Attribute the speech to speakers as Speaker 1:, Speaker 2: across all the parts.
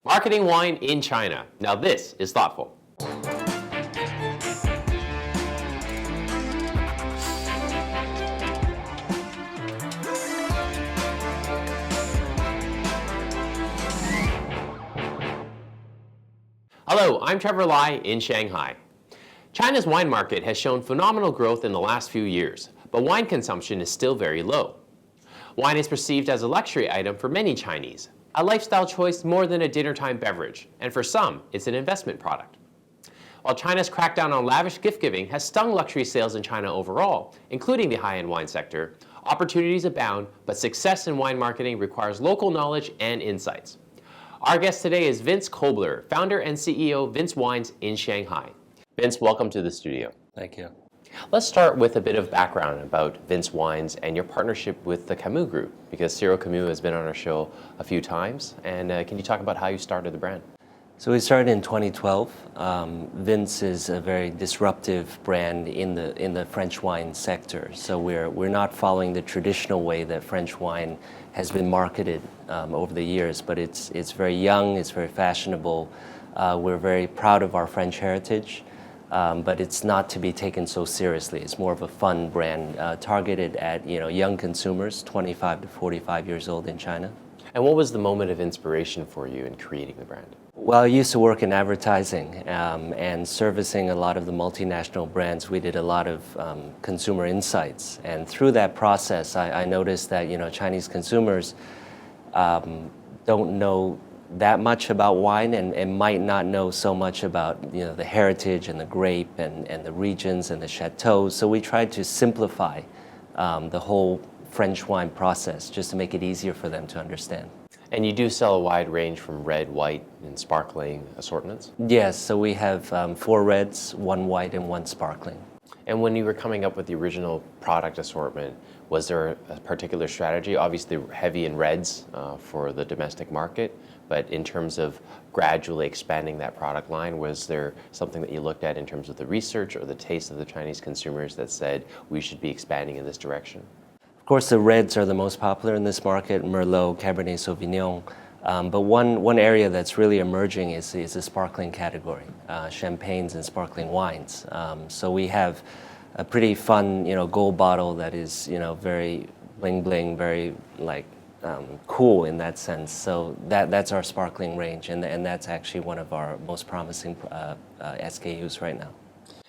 Speaker 1: Marketing wine in China. Now this is thoughtful. Hello, I'm Trevor Lai in Shanghai. China's wine market has shown phenomenal growth in the last few years, but wine consumption is still very low. Wine is perceived as a luxury item for many Chinese, a lifestyle choice more than a dinner-time beverage, and for some, it's an investment product. While China's crackdown on lavish gift-giving has stung luxury sales in China overall, including the high-end wine sector, opportunities abound, but success in wine marketing requires local knowledge and insights. Our guest today is Vince Kobler, founder and CEO of Vince Wines in Shanghai. Vince, welcome to the studio.
Speaker 2: Thank you.
Speaker 1: Let's start with a bit of background about Vince Wines and your partnership with the Camus Group, because Cyril Camus has been on our show a few times. And can you talk about how you started the brand?
Speaker 2: So we started in 2012. Vince is a very disruptive brand in the French wine sector. So we're not following the traditional way that French wine has been marketed over the years, but it's very young, it's very fashionable. We're very proud of our French heritage. But it's not to be taken so seriously. It's more of a fun brand targeted at young consumers, 25 to 45 years old in China.
Speaker 1: And what was the moment of inspiration for you in creating the brand?
Speaker 2: Well, I used to work in advertising and servicing a lot of the multinational brands. We did a lot of consumer insights, and through that process, I noticed that Chinese consumers don't know that much about wine and might not know so much about the heritage and the grape and the regions and the chateaus. So we tried to simplify the whole French wine process just to make it easier for them to understand.
Speaker 1: And you do sell a wide range from red, white, and sparkling assortments?
Speaker 2: Yes, so we have 4 reds, 1 white, and 1 sparkling.
Speaker 1: And when you were coming up with the original product assortment, was there a particular strategy? Obviously heavy in reds for the domestic market, but in terms of gradually expanding that product line, was there something that you looked at in terms of the research or the taste of the Chinese consumers that said we should be expanding in this direction?
Speaker 2: Of course, the reds are the most popular in this market, Merlot, Cabernet Sauvignon. But one area that's really emerging is the sparkling category, champagnes and sparkling wines. So we have a pretty fun, gold bottle that is, very bling bling, very cool in that sense. So that's our sparkling range, and that's actually one of our most promising SKUs right now.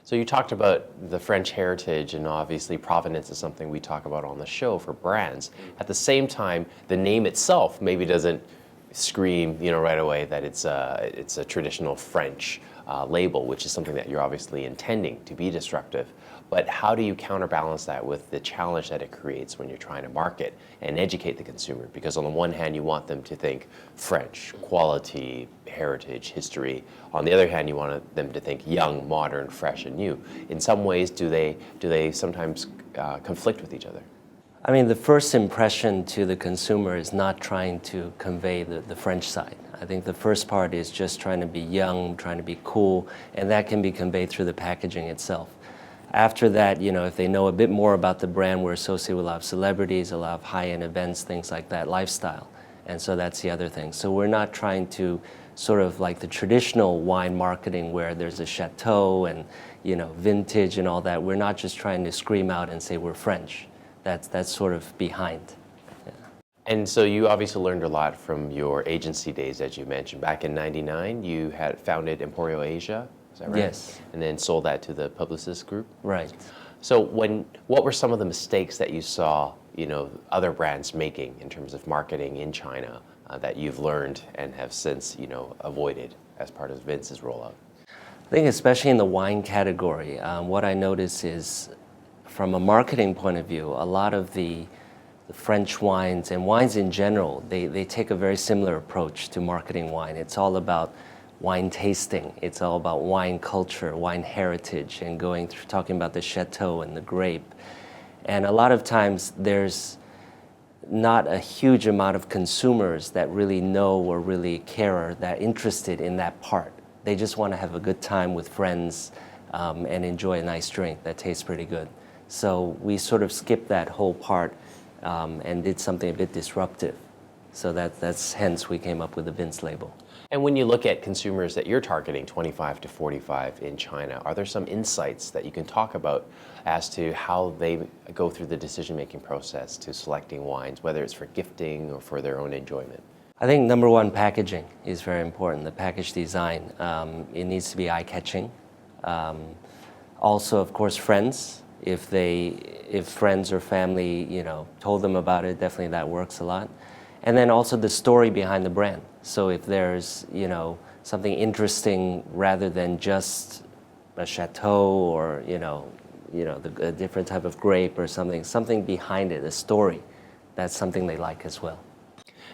Speaker 1: So you talked about the French heritage, and obviously provenance is something we talk about on the show for brands. At the same time, the name itself maybe doesn't scream, right away that it's a traditional French label, which is something that you're obviously intending to be disruptive. But how do you counterbalance that with the challenge that it creates when you're trying to market and educate the consumer? Because on the one hand, you want them to think French, quality, heritage, history. On the other hand, you want them to think young, modern, fresh, and new. In some ways, do they sometimes conflict with each other?
Speaker 2: I mean, the first impression to the consumer is not trying to convey the French side. I think the first part is just trying to be young, trying to be cool, and that can be conveyed through the packaging itself. After that, if they know a bit more about the brand, we're associated with a lot of celebrities, a lot of high-end events, things like that, lifestyle. And so that's the other thing. So we're not trying to sort of like the traditional wine marketing where there's a chateau and, vintage and all that. We're not just trying to scream out and say we're French. That's sort of behind. Yeah.
Speaker 1: And so you obviously learned a lot from your agency days, as you mentioned. Back in '99, you had founded Emporio Asia, is that right?
Speaker 2: Yes.
Speaker 1: And then sold that to the Publicis Group?
Speaker 2: Right.
Speaker 1: So what were some of the mistakes that you saw, other brands making in terms of marketing in China that you've learned and have since, avoided as part of Vince's rollout?
Speaker 2: I think especially in the wine category, what I notice is from a marketing point of view, a lot of the French wines and wines in general, they take a very similar approach to marketing wine. It's all about wine tasting. It's all about wine culture, wine heritage, and going through talking about the chateau and the grape. And a lot of times there's not a huge amount of consumers that really know or really care or that interested in that part. They just want to have a good time with friends and enjoy a nice drink that tastes pretty good. So we sort of skipped that whole part and did something a bit disruptive. So that's hence we came up with the Vince label.
Speaker 1: And when you look at consumers that you're targeting, 25 to 45 in China, are there some insights that you can talk about as to how they go through the decision-making process to selecting wines, whether it's for gifting or for their own enjoyment?
Speaker 2: I think number one, packaging is very important. The package design, it needs to be eye-catching. Also, of course, friends. If friends or family, told them about it, definitely that works a lot. And then also the story behind the brand. So if there's, something interesting rather than just a chateau or, a different type of grape or something behind it, a story, that's something they like as well.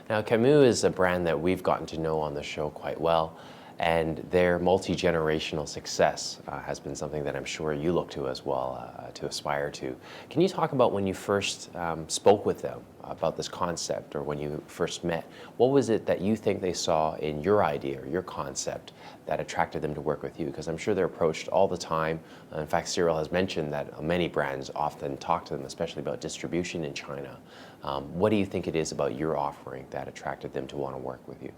Speaker 1: Now, Camus is a brand that we've gotten to know on the show quite well, and their multi-generational success has been something that I'm sure you look to as well, to aspire to. Can you talk about when you first spoke with them about this concept, or when you first met? What was it that you think they saw in your idea or your concept that attracted them to work with you? Because I'm sure they're approached all the time. In fact, Cyril has mentioned that many brands often talk to them, especially about distribution in China. What do you think it is about your offering that attracted them to want to work with you?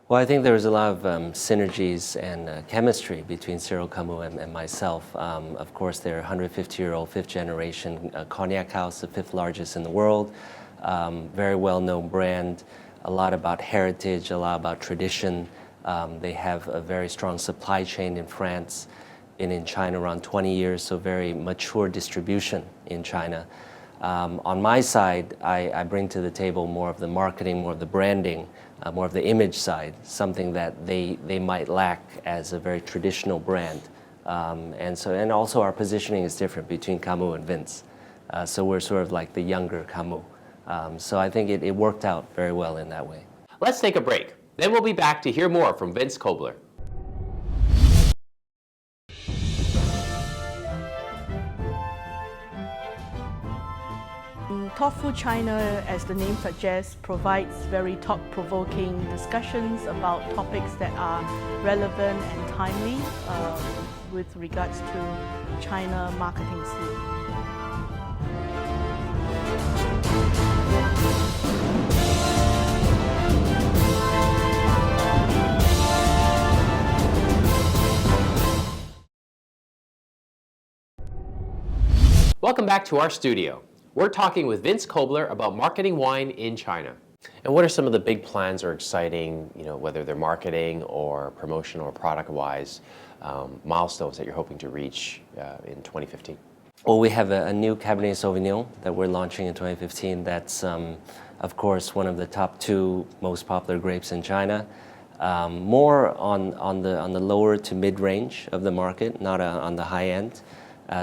Speaker 2: Well, I think there was a lot of synergies and chemistry between Cyril Camus and myself. Of course, they're a 150-year-old, fifth-generation cognac house, the fifth largest in the world. Very well-known brand, a lot about heritage, a lot about tradition. They have a very strong supply chain in France, been in China around 20 years, so very mature distribution in China. On my side, I bring to the table more of the marketing, more of the branding, more of the image side, something that they might lack as a very traditional brand. And also our positioning is different between Camus and Vince. So we're sort of like the younger Camus. So I think it worked out very well in that way.
Speaker 1: Let's take a break. Then we'll be back to hear more from Vince Kobler.
Speaker 3: Thoughtful China, as the name suggests, provides very thought-provoking discussions about topics that are relevant and timely with regards to China marketing scene.
Speaker 1: Welcome back to our studio. We're talking with Vince Kobler about marketing wine in China. And what are some of the big plans or exciting, whether they're marketing or promotional or product-wise, milestones that you're hoping to reach in 2015?
Speaker 2: Well, we have a new Cabernet Sauvignon that we're launching in 2015. That's, of course, one of the top two most popular grapes in China. More on the lower to mid-range of the market, not on the high end.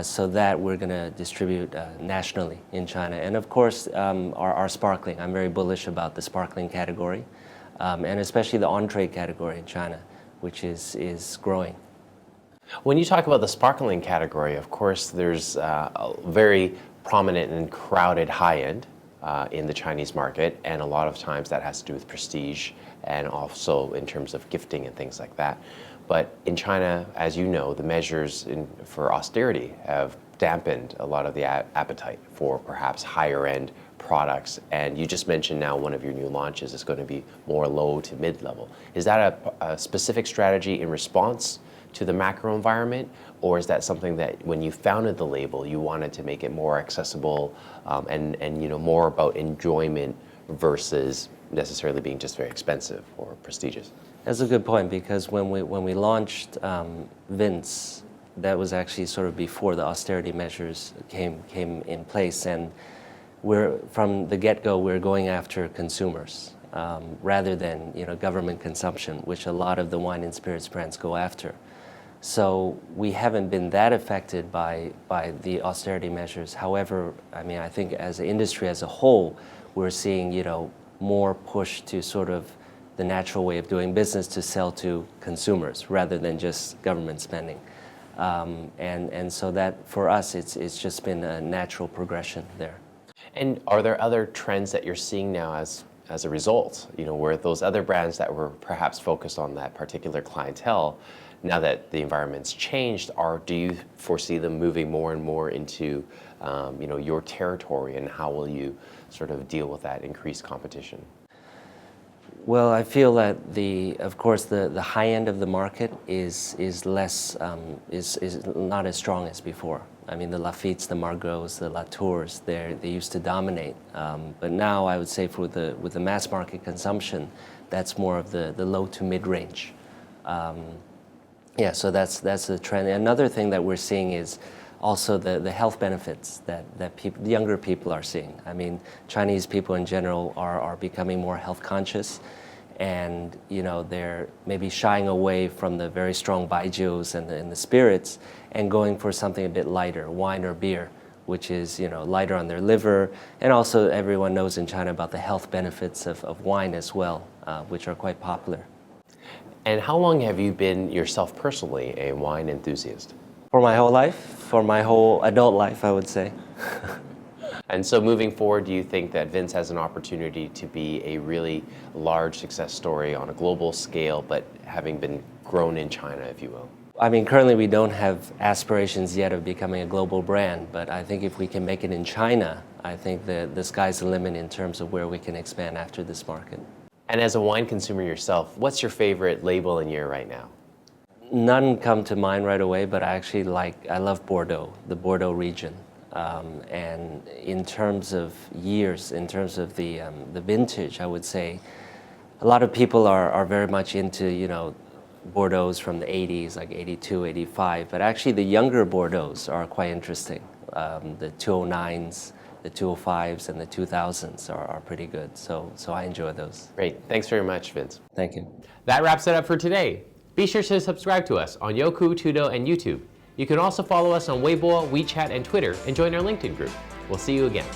Speaker 2: So that we're going to distribute nationally in China. And of course, our sparkling. I'm very bullish about the sparkling category, and especially the entree category in China, which is growing.
Speaker 1: When you talk about the sparkling category, of course, there's a very prominent and crowded high end in the Chinese market, and a lot of times that has to do with prestige and also in terms of gifting and things like that. But in China, as you know, the measures for austerity have dampened a lot of the appetite for perhaps higher end products. And you just mentioned now one of your new launches is going to be more low to mid level. Is that a specific strategy in response to the macro environment, or is that something that when you founded the label, you wanted to make it more accessible and more about enjoyment versus necessarily being just very expensive or prestigious?
Speaker 2: That's a good point, because when we launched Vince, that was actually sort of before the austerity measures came in place, and from the get-go we're going after consumers rather than government consumption, which a lot of the wine and spirits brands go after. So we haven't been that affected by the austerity measures. However, I think as an industry as a whole, we're seeing more push to sort of the natural way of doing business, to sell to consumers rather than just government spending. And so that, for us, it's just been a natural progression there.
Speaker 1: And are there other trends that you're seeing now as a result, where those other brands that were perhaps focused on that particular clientele, now that the environment's changed, do you foresee them moving more and more into your territory, and how will you sort of deal with that increased competition?
Speaker 2: Well, I feel that of course, the high end of the market is less is not as strong as before. I mean, the Lafitte's, the Margots, the Latours, they used to dominate. But now I would say with the mass market consumption, that's more of the low to mid range. Yeah, so that's the trend. Another thing that we're seeing is also the health benefits that younger people are seeing. I mean, Chinese people in general are becoming more health conscious, and they're maybe shying away from the very strong baijius and the spirits, and going for something a bit lighter, wine or beer, which is lighter on their liver, and also everyone knows in China about the health benefits of wine as well, which are quite popular.
Speaker 1: And how long have you been yourself personally a wine enthusiast?
Speaker 2: For my whole life, for my whole adult life, I would say.
Speaker 1: And so moving forward, do you think that Vince has an opportunity to be a really large success story on a global scale, but having been grown in China, if you will?
Speaker 2: I mean, currently we don't have aspirations yet of becoming a global brand, but I think if we can make it in China, I think the sky's the limit in terms of where we can expand after this market.
Speaker 1: And as a wine consumer yourself, what's your favorite label and year right now?
Speaker 2: None come to mind right away, but I love Bordeaux, the Bordeaux region. And in terms of years, in terms of the vintage, I would say a lot of people are very much into, Bordeaux's from the 80s, like 82, 85, but actually the younger Bordeaux's are quite interesting. The 209s, the 205s, and the 2000s are pretty good, so I enjoy those.
Speaker 1: Great. Thanks very much, Vince.
Speaker 2: Thank you.
Speaker 1: That wraps it up for today. Be sure to subscribe to us on Youku, Tudo, and YouTube. You can also follow us on Weibo, WeChat, and Twitter, and join our LinkedIn group. We'll see you again.